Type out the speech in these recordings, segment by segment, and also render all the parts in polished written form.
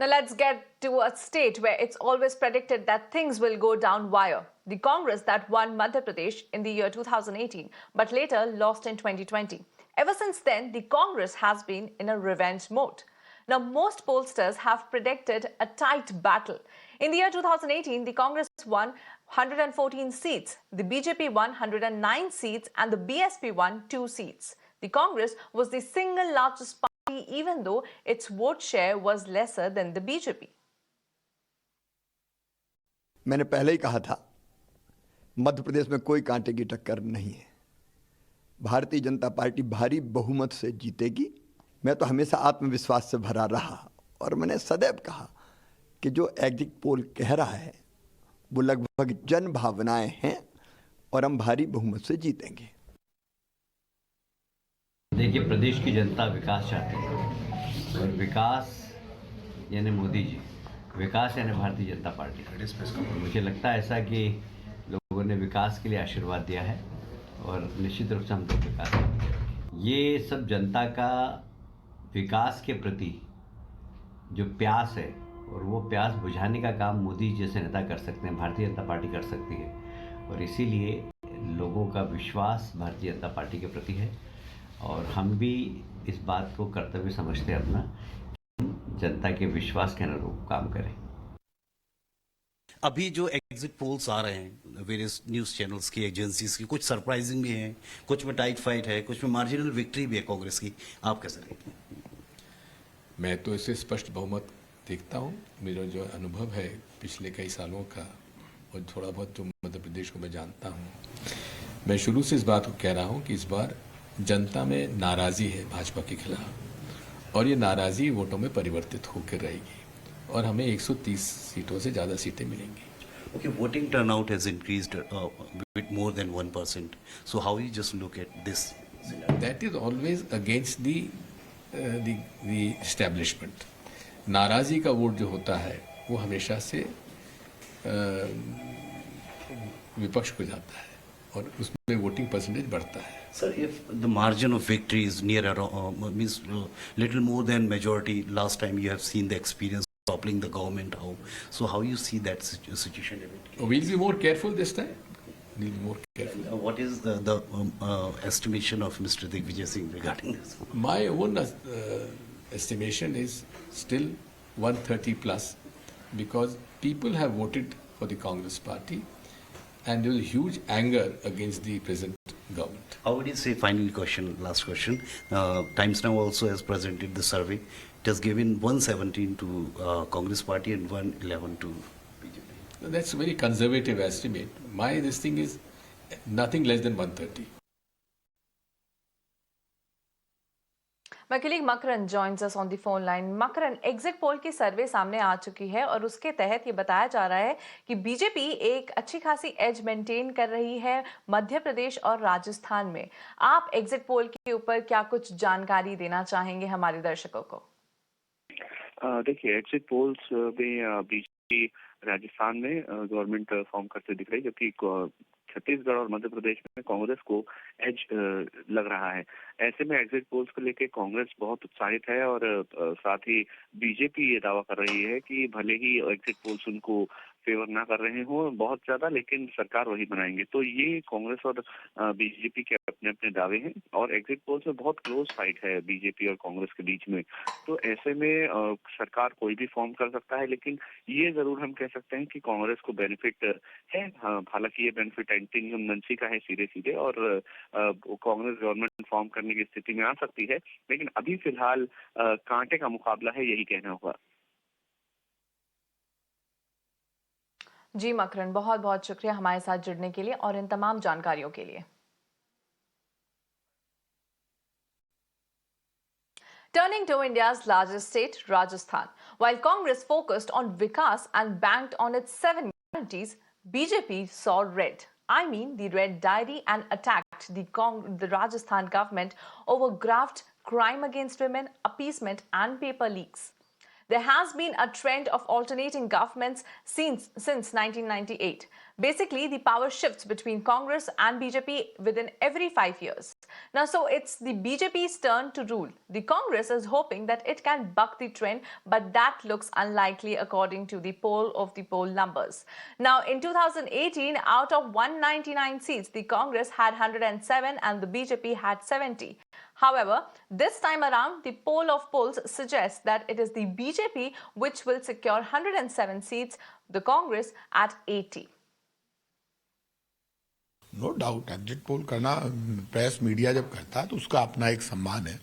Now let's get to a state where it's always predicted that things will go down wire. The Congress that won Madhya Pradesh in the year 2018 but later lost in 2020. Ever since then, the Congress has been in a revenge mode. Now, most pollsters have predicted a tight battle. In the year 2018, the Congress won 114 seats, the BJP won 109 seats, and the BSP won 2 seats. The Congress was the single largest party, even though its vote share was lesser than the BJP. मैंने पहले ही कहा था, मध्य प्रदेश में कोई कांटे की टक्कर नहीं है। भारतीय जनता पार्टी भारी बहुमत से जीतेगी। मैं तो हमेशा आत्मविश्वास से भरा रहा और मैंने सदैव कहा कि जो एग्जिट पोल कह रहा है वो लगभग जन भावनाएं हैं और हम भारी बहुमत से जीतेंगे। देखिए, प्रदेश की जनता विकास चाहती है और विकास यानी मोदी जी, विकास यानी भारतीय जनता पार्टी। मुझे लगता है ऐसा कि लोगों ने विकास के लिए आशीर्वाद दिया है और निश्चित रूप से हम लोग विकास करेंगे। ये सब जनता का विकास के प्रति जो प्यास है और वो प्यास बुझाने का काम मोदी जैसे नेता कर सकते हैं, भारतीय जनता पार्टी कर सकती है और इसीलिए लोगों का विश्वास भारतीय जनता पार्टी के प्रति है और हम भी इस बात को कर्तव्य समझते हैं अपना कि जनता के विश्वास के अनुरूप काम करें। अभी जो एग्जिट पोल्स आ रहे हैं वेरियस न्यूज़ चैनल्स की, एजेंसीज की, कुछ सरप्राइजिंग भी हैं, कुछ में टाइट फाइट है, कुछ में मार्जिनल विक्ट्री भी है कांग्रेस की। आप कैसे देखते हैं? मैं तो इसे स्पष्ट बहुमत देखता हूँ। मेरा जो अनुभव है पिछले कई सालों का और थोड़ा बहुत जो मध्य प्रदेश को मैं जानता हूँ, मैं शुरू से इस बात को कह रहा हूँ कि इस बार जनता में नाराज़ी है भाजपा के खिलाफ और ये नाराज़ी वोटों में परिवर्तित होकर रहेगी और हमें 130 सीटों से ज़्यादा सीटें मिलेंगी। Okay, voting turnout has increased with more than 1%. So how you just look at this? That is always against the establishment. नाराज़ी का वोट जो होता है वो हमेशा से विपक्ष को जाता है और उसमें वोटिंग परसेंटेज बढ़ता है। Sir, if the margin of victory is near means little more than majority, last time you have seen the experience toppling the government, how you see that situation? We'll be more careful this time. We'll be more careful. What is the estimation of Mr. Digvijay Singh regarding this? My own estimation is still 130 plus because people have voted for the Congress party and there is huge anger against the present government. How would you say, final question, last question, Times Now also has presented the survey. It has given 117 to Congress party and 111 to BJP. That's a very conservative estimate. This thing is nothing less than 130. My colleague Makaran joins us on the phone line. Makaran, exit poll की सर्वे सामने आ चुकी है और उसके तहत ये बताया जा रहा है कि बीजेपी एक अच्छी खासी एज मेंटेन कर रही है मध्य प्रदेश और राजस्थान में। आप एग्जिट पोल के ऊपर क्या कुछ जानकारी देना चाहेंगे हमारे दर्शकों को? देखिए, एग्जिट पोल्स में बीजेपी राजस्थान में गवर्नमेंट फॉर्म करते दिख रही है, जबकि छत्तीसगढ़ और मध्य प्रदेश में कांग्रेस को एज लग रहा है। ऐसे में एग्जिट पोल्स को लेके कांग्रेस बहुत उत्साहित है और साथ ही बीजेपी ये दावा कर रही है कि भले ही एग्जिट पोल्स उनको फेवर ना कर रहे हो बहुत ज्यादा, लेकिन सरकार वही बनाएंगे। तो ये कांग्रेस और बीजेपी के अपने अपने दावे हैं और एग्जिट पोल्स में बहुत क्लोज फाइट है बीजेपी और कांग्रेस के बीच में। तो ऐसे में सरकार कोई भी फॉर्म कर सकता है, लेकिन ये जरूर हम कह सकते हैं कि कांग्रेस को बेनिफिट है। हालांकि ये बेनिफिट एंटी मनसी का है सीधे सीधे और कांग्रेस गवर्नमेंट फॉर्म करने की स्थिति में आ सकती है, लेकिन अभी फिलहाल कांटे का मुकाबला है, यही कहना होगा। जी मकरन, बहुत बहुत शुक्रिया हमारे साथ जुड़ने के लिए और इन तमाम जानकारियों के लिए। Turning to India's largest state, Rajasthan. While Congress focused on Vikas and banked on its 7 guarantees, BJP saw red. I mean the red diary, and attacked the Rajasthan government over graft, crime against women, appeasement and paper leaks. There has been a trend of alternating governments since 1998. Basically, the power shifts between Congress and BJP within every 5 years. Now, so it's the BJP's turn to rule. The Congress is hoping that it can buck the trend, but that looks unlikely according to the poll of the poll numbers. Now, in 2018, out of 199 seats, the Congress had 107 and the BJP had 70. However, this time around, the poll of polls suggests that it is the BJP which will secure 107 seats, the Congress at 80. No doubt exit poll करना press media जब करता है तो उसका अपना एक सम्मान है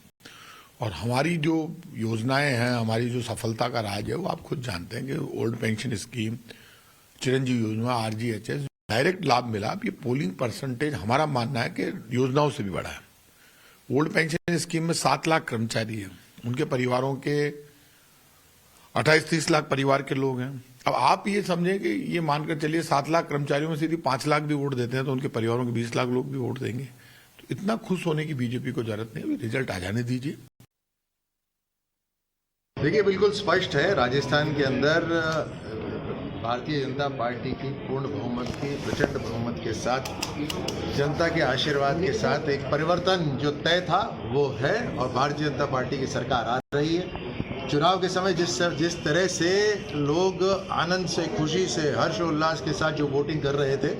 और हमारी जो योजनाएं हैं, हमारी जो सफलता का राज है वो आप खुद जानते हैं कि ओल्ड पेंशन स्कीम, चिरंजीवी योजना, RGHS डायरेक्ट लाभ मिला। अब ये पोलिंग परसेंटेज हमारा मानना है कि योजनाओं से भी बड़ा है। ओल्ड पेंशन स्कीम में 7 लाख कर्मचारी हैं, उनके परिवारों के 28-30 लाख परिवार के लोग हैं। अब आप ये समझें कि ये मानकर चलिए 7 लाख कर्मचारियों में सीधी 5 लाख भी वोट देते हैं तो उनके परिवारों के 20 लाख लोग भी वोट देंगे। तो इतना खुश होने की बीजेपी को जरूरत नहीं, अभी रिजल्ट आ जाने दीजिए। देखिए, बिल्कुल स्पष्ट है, राजस्थान के अंदर भारतीय जनता पार्टी की पूर्ण बहुमत की, प्रचंड बहुमत के साथ, जनता के आशीर्वाद के साथ एक परिवर्तन जो तय था वो है और भारतीय जनता पार्टी की सरकार आ रही है। चुनाव के समय जिस तरह से लोग आनंद से, खुशी से, हर्षोल्लास के साथ जो वोटिंग कर रहे थे,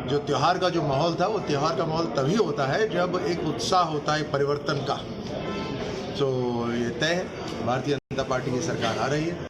जो त्यौहार का जो माहौल था, वो त्यौहार का माहौल तभी होता है जब एक उत्साह होता है परिवर्तन का। तो ये तय है, भारतीय जनता पार्टी की सरकार आ रही है।